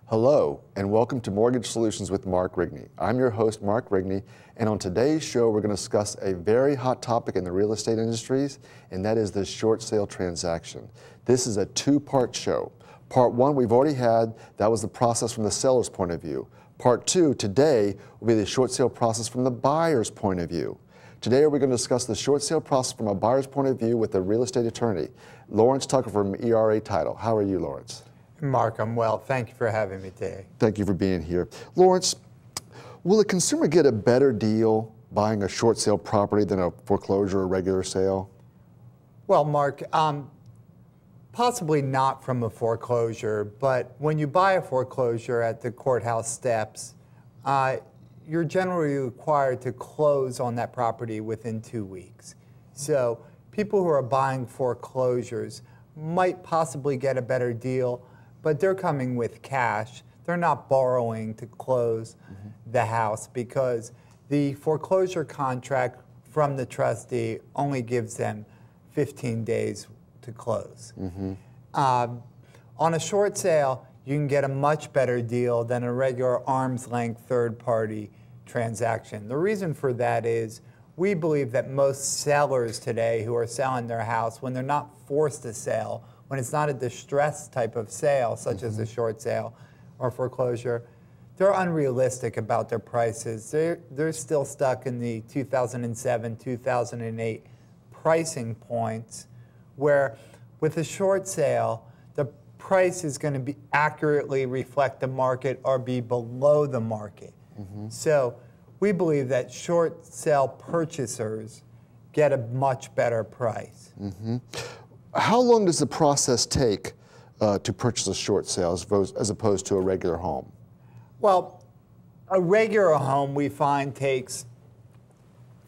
Hello, and welcome to Mortgage Solutions with Mark Rigney. I'm your host, Mark Rigney, and on today's show, we're going to discuss a very hot topic in the real estate industries, and that is the short sale transaction. This is a two-part show. Part one we've already had, that was the process from the seller's point of view. Part two, today, will be the short sale process from the buyer's point of view. Today, we're going to discuss the short sale process from a buyer's point of view with a real estate attorney, Lawrence Tucker from ERA Title. How are you, Lawrence? Mark, I'm well. Thank you for having me today. Thank you for being here. Lawrence, will a consumer get a better deal buying a short sale property than a foreclosure or regular sale? Well, Mark, possibly not from a foreclosure, but when you buy a foreclosure at the courthouse steps, you're generally required to close on that property within 2 weeks. So people who are buying foreclosures might possibly get a better deal, but they're coming with cash. They're not borrowing to close the house because the foreclosure contract from the trustee only gives them 15 days to close. On a short sale, you can get a much better deal than a regular arm's length third-party transaction. The reason for that is we believe that most sellers today who are selling their house, when they're not forced to sell, when it's not a distressed type of sale, such as a short sale or foreclosure, they're unrealistic about their prices. They're still stuck in the 2007, 2008 pricing points, where with a short sale, the price is going to be accurately reflect the market or be below the market. So we believe that short sale purchasers get a much better price. How long does the process take to purchase a short sale as opposed to a regular home? Well, a regular home we find takes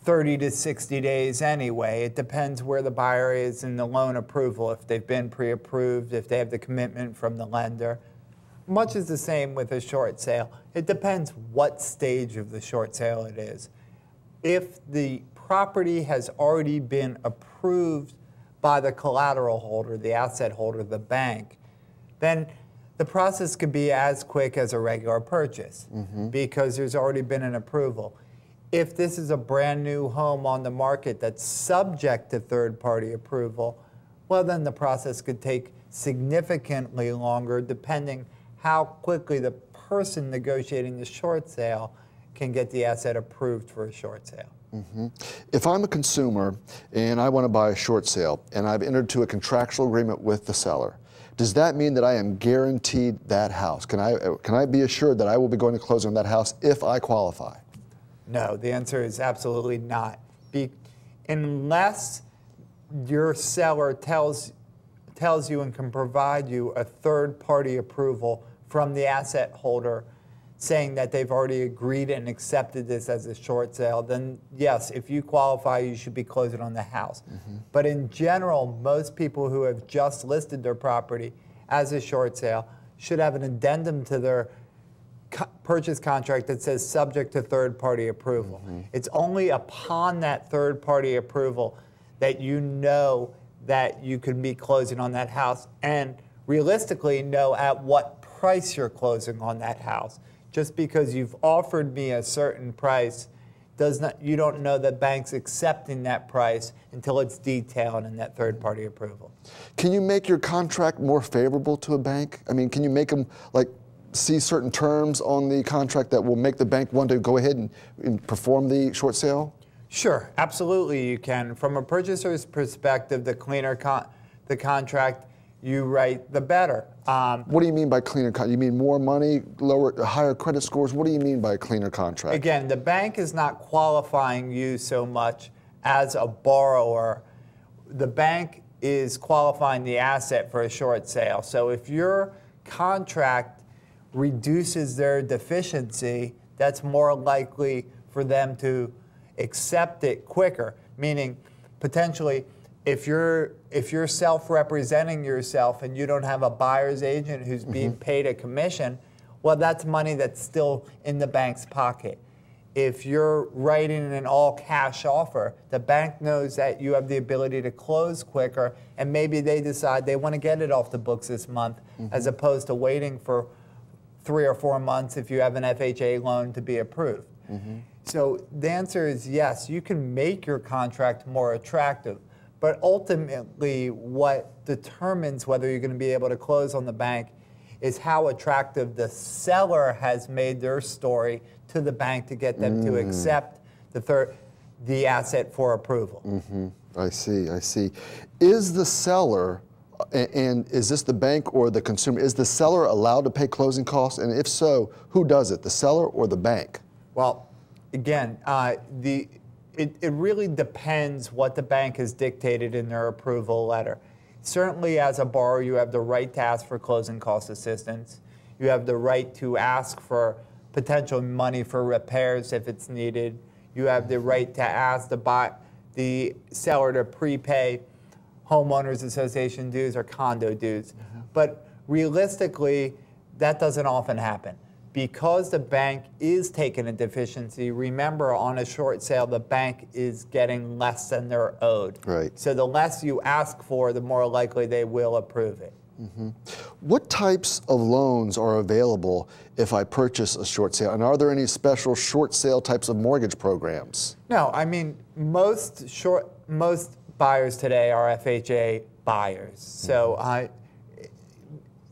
30 to 60 days anyway. It depends where the buyer is in the loan approval, if they've been pre-approved, if they have the commitment from the lender. Much is the same with a short sale. It depends what stage of the short sale it is. If the property has already been approved by the collateral holder, the asset holder, the bank, then the process could be as quick as a regular purchase because there's already been an approval. If this is a brand new home on the market that's subject to third-party approval, well, then the process could take significantly longer depending how quickly the person negotiating the short sale can get the asset approved for a short sale. If I'm a consumer and I want to buy a short sale and I've entered into a contractual agreement with the seller, does that mean that I am guaranteed that house? Can I be assured that I will be going to close on that house if I qualify? No, the answer is absolutely not. Unless your seller tells you and can provide you a third-party approval from the asset holder saying that they've already agreed and accepted this as a short sale, then yes, if you qualify, you should be closing on the house. But in general, most people who have just listed their property as a short sale should have an addendum to their purchase contract that says subject to third-party approval. It's only upon that third-party approval that you know that you could be closing on that house and realistically know at what price you're closing on that house. Just because you've offered me a certain price you don't know the bank's accepting that price until it's detailed in that third-party approval. Can you make your contract more favorable to a bank? I mean, can you make them see certain terms on the contract that will make the bank want to go ahead and perform the short sale? Sure, absolutely you can. From a purchaser's perspective, the cleaner the contract you write, the better. What do you mean by cleaner contract? You mean more money, higher credit scores? What do you mean by a cleaner contract? Again, the bank is not qualifying you so much as a borrower. The bank is qualifying the asset for a short sale. So if your contract reduces their deficiency, that's more likely for them to accept it quicker, meaning potentially if you're self-representing yourself and you don't have a buyer's agent who's being paid a commission, well, that's money that's still in the bank's pocket. If you're writing an all-cash offer, the bank knows that you have the ability to close quicker, and maybe they decide they want to get it off the books this month, as opposed to waiting for 3 or 4 months if you have an FHA loan to be approved. So the answer is yes, you can make your contract more attractive, but ultimately what determines whether you're going to be able to close on the bank is how attractive the seller has made their story to the bank to get them to accept the asset for approval. I see, I see. Is the seller, and is this the bank or the consumer, is the seller allowed to pay closing costs? And if so, who does it, the seller or the bank? Well, again, it really depends what the bank has dictated in their approval letter. Certainly as a borrower, you have the right to ask for closing cost assistance. You have the right to ask for potential money for repairs if it's needed. You have the right to ask the seller to prepay homeowners association dues or condo dues. But realistically, that doesn't often happen. Because the bank is taking a deficiency, remember on a short sale, the bank is getting less than they're owed. Right. So the less you ask for, the more likely they will approve it. What types of loans are available if I purchase a short sale? And are there any special short sale types of mortgage programs? No, I mean, most buyers today are FHA buyers. So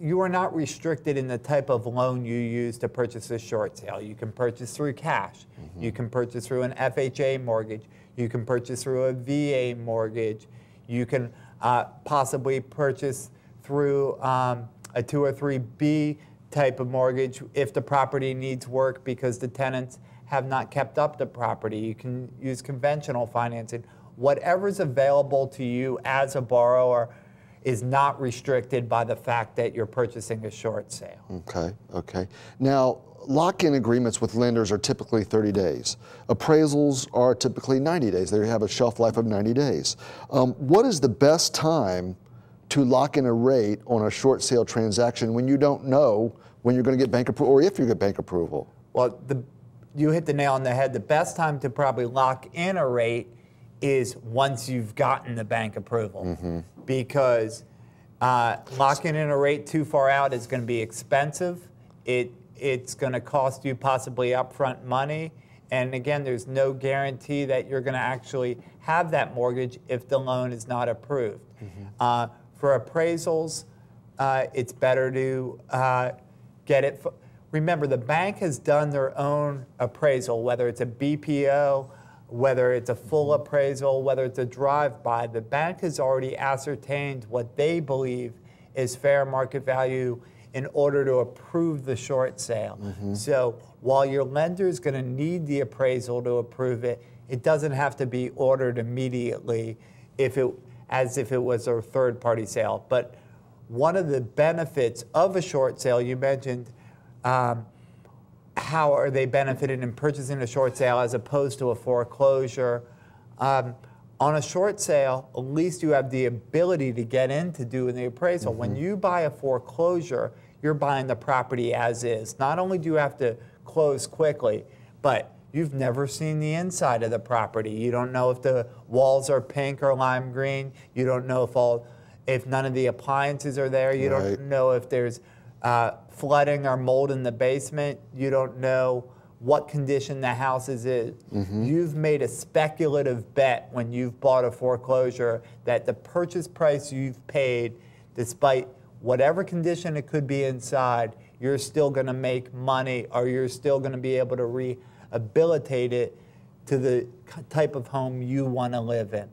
you are not restricted in the type of loan you use to purchase a short sale. You can purchase through cash. You can purchase through an FHA mortgage. You can purchase through a VA mortgage. You can possibly purchase through a 203B type of mortgage if the property needs work because the tenants have not kept up the property. You can use conventional financing. Whatever's available to you as a borrower is not restricted by the fact that you're purchasing a short sale. Okay, okay. Now, lock-in agreements with lenders are typically 30 days. Appraisals are typically 90 days. They have a shelf life of 90 days. What is the best time to lock in a rate on a short sale transaction when you don't know when you're going to get bank approval or if you get bank approval? Well, you hit the nail on the head. The best time to probably lock in a rate is once you've gotten the bank approval. Because locking in a rate too far out is going to be expensive. It's going to cost you possibly upfront money. And again, there's no guarantee that you're going to actually have that mortgage if the loan is not approved. For appraisals, it's better to get it. Remember, the bank has done their own appraisal, whether it's a BPO, whether it's a full appraisal, whether it's a drive-by. The bank has already ascertained what they believe is fair market value in order to approve the short sale. So while your lender is going to need the appraisal to approve it, it doesn't have to be ordered immediately as if it was a third-party sale. But one of the benefits of a short sale, you mentioned, how are they benefited in purchasing a short sale as opposed to a foreclosure? On a short sale, at least you have the ability to get in to do the appraisal. When you buy a foreclosure, you're buying the property as is. Not only do you have to close quickly, but you've never seen the inside of the property. You don't know if the walls are pink or lime green. You don't know if none of the appliances are there. You don't know if there's flooding or mold in the basement. You don't know what condition the house is in. You've made a speculative bet when you've bought a foreclosure that the purchase price you've paid, despite whatever condition it could be inside, you're still going to make money, or you're still going to be able to rehabilitate it to the type of home you want to live in.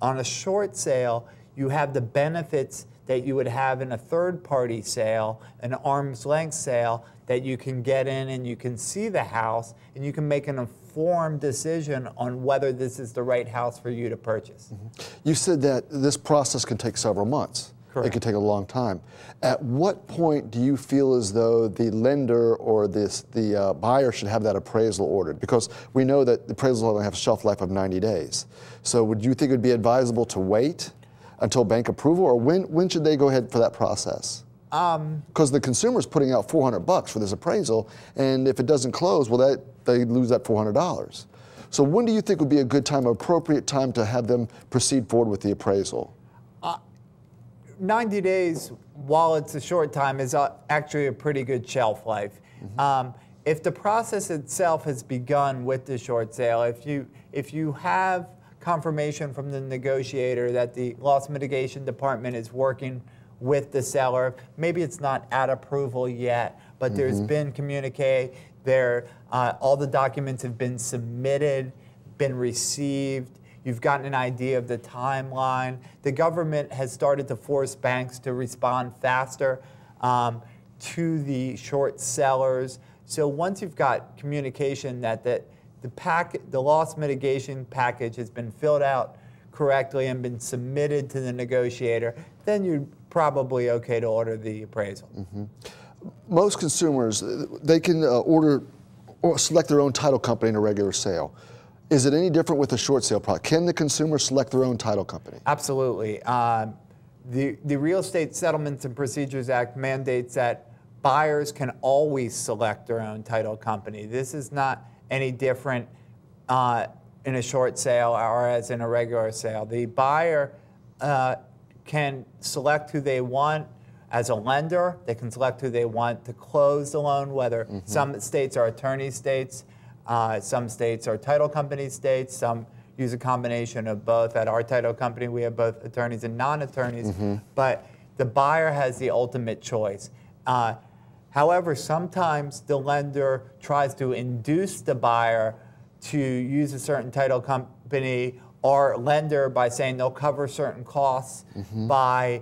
On a short sale, you have the benefits that you would have in a third-party sale, an arm's length sale, that you can get in and you can see the house and you can make an informed decision on whether this is the right house for you to purchase. You said that this process can take several months. Correct. It can take a long time. At what point do you feel as though the lender or the buyer should have that appraisal ordered? Because we know that the appraisals only have a shelf life of 90 days. So would you think it would be advisable to wait until bank approval, or when should they go ahead for that process? Because the consumer's putting out $400 for this appraisal, and if it doesn't close, well, they lose that $400. So when do you think would be a good time, appropriate time to have them proceed forward with the appraisal? 90 days, while it's a short time, is actually a pretty good shelf life. If the process itself has begun with the short sale, if you have confirmation from the negotiator that the loss mitigation department is working with the seller, maybe it's not at approval yet, but there's been communique there, all the documents have been submitted, been received, you've gotten an idea of the timeline. The government has started to force banks to respond faster to the short sellers. So once you've got communication that the loss mitigation package has been filled out correctly and been submitted to the negotiator, then you're probably okay to order the appraisal. Most consumers, they can order or select their own title company in a regular sale. Is it any different with a short sale product? Can the consumer select their own title company? Absolutely. The Real Estate Settlements and Procedures Act mandates that buyers can always select their own title company. This is not any different in a short sale or as in a regular sale. The buyer can select who they want as a lender. They can select who they want to close the loan, whether some states are attorney states, some states are title company states, some use a combination of both. At our title company, we have both attorneys and non-attorneys, but the buyer has the ultimate choice. However, sometimes the lender tries to induce the buyer to use a certain title company or lender by saying they'll cover certain costs by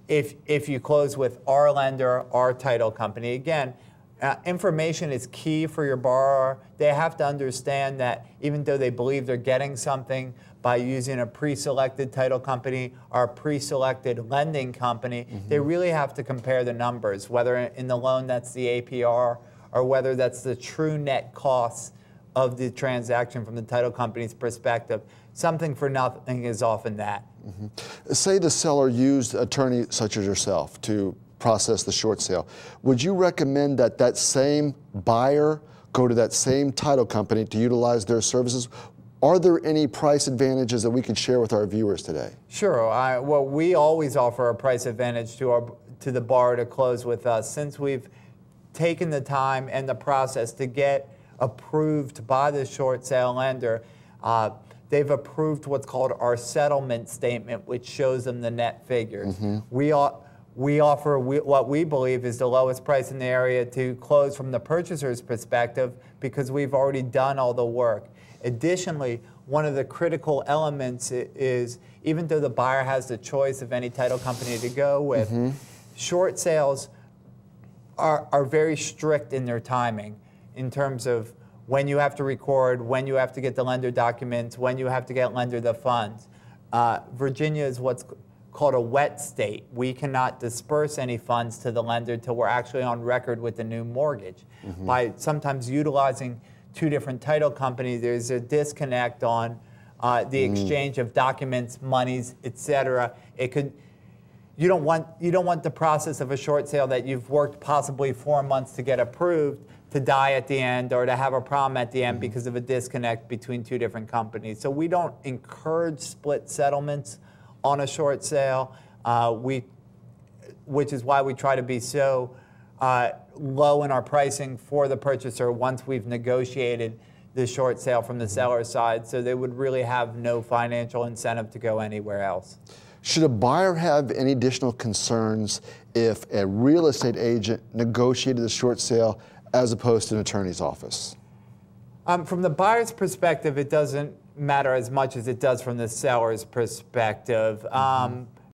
if you close with our lender, our title company. Again, information is key for your borrower. They have to understand that even though they believe they're getting something by using a pre-selected title company or a pre-selected lending company, they really have to compare the numbers, whether in the loan that's the APR or whether that's the true net costs of the transaction from the title company's perspective. Something for nothing is often that. Say the seller used an attorney such as yourself to process the short sale. Would you recommend that that same buyer go to that same title company to utilize their services? Are there any price advantages that we could share with our viewers today? Sure. Well, we always offer a price advantage to the borrower to close with us. Since we've taken the time and the process to get approved by the short sale lender, they've approved what's called our settlement statement, which shows them the net figures. We offer what we believe is the lowest price in the area to close from the purchaser's perspective because we've already done all the work. Additionally, one of the critical elements is even though the buyer has the choice of any title company to go with, short sales are very strict in their timing in terms of when you have to record, when you have to get the lender documents, when you have to get lender the funds. Virginia is what's called a wet state. We cannot disperse any funds to the lender until we're actually on record with the new mortgage. By sometimes utilizing two different title companies, there's a disconnect on the exchange of documents, monies, etc. You don't want the process of a short sale that you've worked possibly 4 months to get approved to die at the end or to have a problem at the end because of a disconnect between two different companies. So we don't encourage split settlements on a short sale, which is why we try to be so low in our pricing for the purchaser once we've negotiated the short sale from the seller's side, so they would really have no financial incentive to go anywhere else. Should a buyer have any additional concerns if a real estate agent negotiated the short sale as opposed to an attorney's office? From the buyer's perspective, it doesn't matter as much as it does from the seller's perspective.